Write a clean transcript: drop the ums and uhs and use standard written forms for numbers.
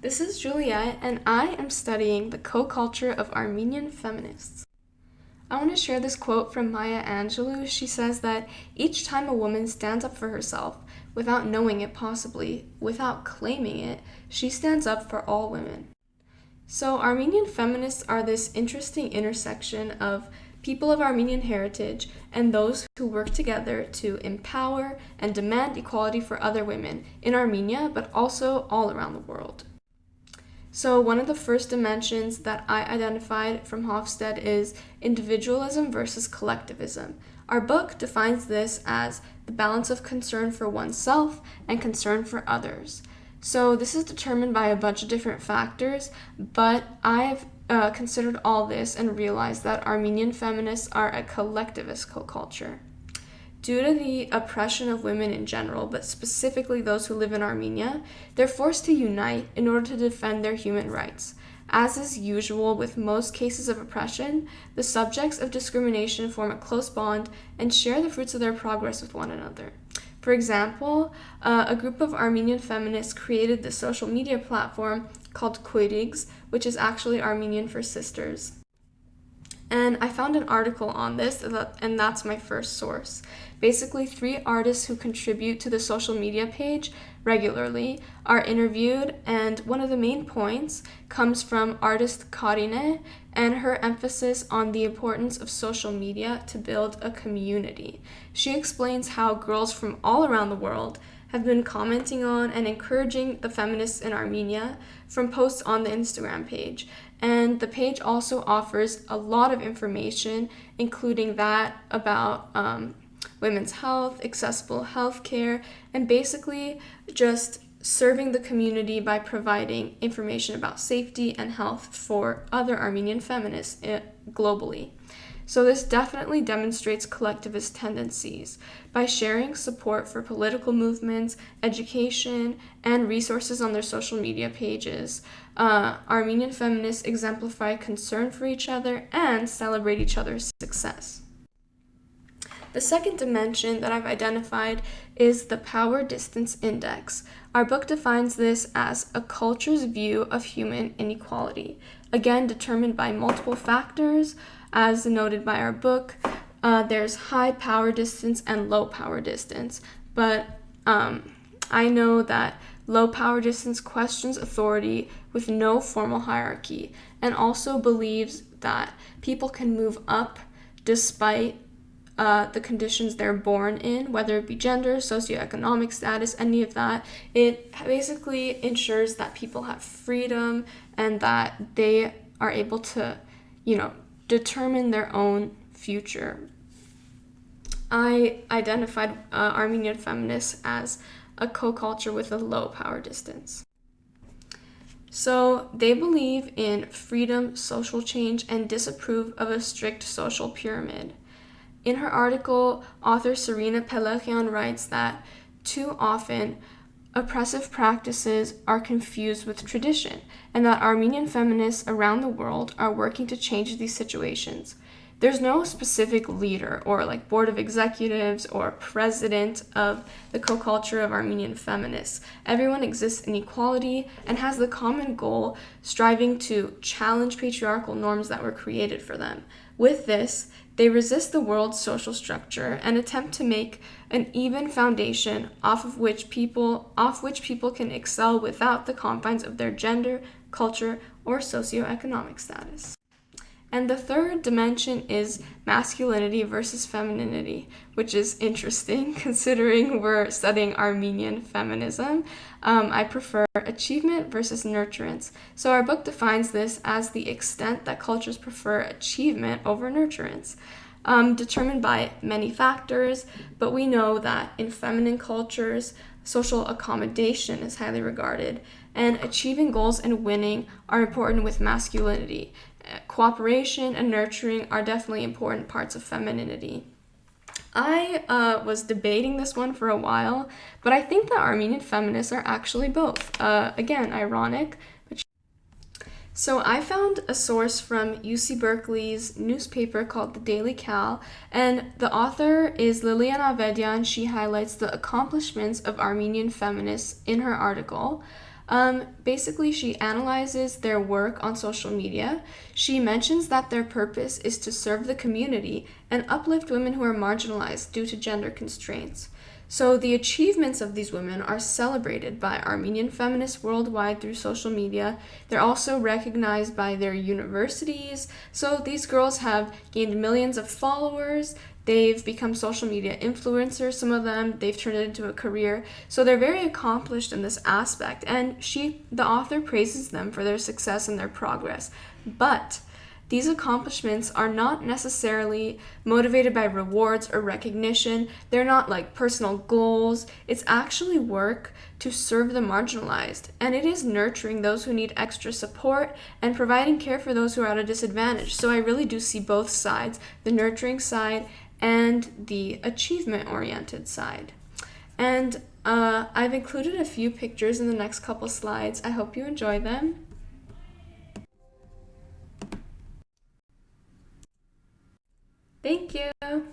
This is Juliet, and I am studying the co-culture of Armenian feminists. I want to share this quote from Maya Angelou. She says that each time a woman stands up for herself, without knowing it possibly, without claiming it, she stands up for all women. So Armenian feminists are this interesting intersection of people of Armenian heritage and those who work together to empower and demand equality for other women in Armenia, but also all around the world. So one of the first dimensions that I identified from Hofstede is individualism versus collectivism. Our book defines this as the balance of concern for oneself and concern for others. So this is determined by a bunch of different factors, but I've considered all this and realized that Armenian feminists are a collectivist co-culture. Due to the oppression of women in general, but specifically those who live in Armenia, they're forced to unite in order to defend their human rights. As is usual with most cases of oppression, the subjects of discrimination form a close bond and share the fruits of their progress with one another. For example, a group of Armenian feminists created the social media platform called Koirigs, which is actually Armenian for sisters. And I found an article on this, and that's my first source. Basically, 3 artists who contribute to the social media page regularly are interviewed, and one of the main points comes from artist Karine and her emphasis on the importance of social media to build a community. She explains how girls from all around the world have been commenting on and encouraging the feminists in Armenia from posts on the Instagram page. And the page also offers a lot of information, including that about women's health, accessible healthcare, and basically just serving the community by providing information about safety and health for other Armenian feminists globally. So this definitely demonstrates collectivist tendencies. By sharing support for political movements, education, and resources on their social media pages, Armenian feminists exemplify concern for each other and celebrate each other's success. The second dimension that I've identified is the power distance index. Our book defines this as a culture's view of human inequality, again determined by multiple factors. As noted by our book, there's high power distance and low power distance, but I know that low power distance questions authority with no formal hierarchy and also believes that people can move up despite the conditions they're born in, whether it be gender, socioeconomic status, any of that. It basically ensures that people have freedom and that they are able to, determine their own future. I identified Armenian feminists as a co-culture with a low power distance. So they believe in freedom, social change, and disapprove of a strict social pyramid. In her article, author Serena Pelechian writes that too often oppressive practices are confused with tradition, and that Armenian feminists around the world are working to change these situations. There's no specific leader or board of executives or president of the co-culture of Armenian feminists. Everyone exists in equality and has the common goal striving to challenge patriarchal norms that were created for them. With this, they resist the world's social structure and attempt to make an even foundation off which people can excel without the confines of their gender, culture, or socioeconomic status. And the third dimension is masculinity versus femininity, which is interesting considering we're studying Armenian feminism. I prefer achievement versus nurturance. So our book defines this as the extent that cultures prefer achievement over nurturance, determined by many factors, but we know that in feminine cultures, social accommodation is highly regarded, and achieving goals and winning are important with masculinity. Cooperation and nurturing are definitely important parts of femininity. I was debating this one for a while, but I think that Armenian feminists are actually both. Again, ironic. So I found a source from UC Berkeley's newspaper called The Daily Cal, and the author is Liliana Avedian. She highlights the accomplishments of Armenian feminists in her article. Basically, she analyzes their work on social media. She mentions that their purpose is to serve the community and uplift women who are marginalized due to gender constraints. So the achievements of these women are celebrated by Armenian feminists worldwide through social media. They're also recognized by their universities. So these girls have gained millions of followers. They've become social media influencers, some of them. They've turned it into a career. So they're very accomplished in this aspect. And the author praises them for their success and their progress. But these accomplishments are not necessarily motivated by rewards or recognition. They're not like personal goals. It's actually work to serve the marginalized. And it is nurturing those who need extra support and providing care for those who are at a disadvantage. So I really do see both sides, the nurturing side and the achievement-oriented side. And I've included a few pictures in the next couple slides. I hope you enjoy them. Thank you.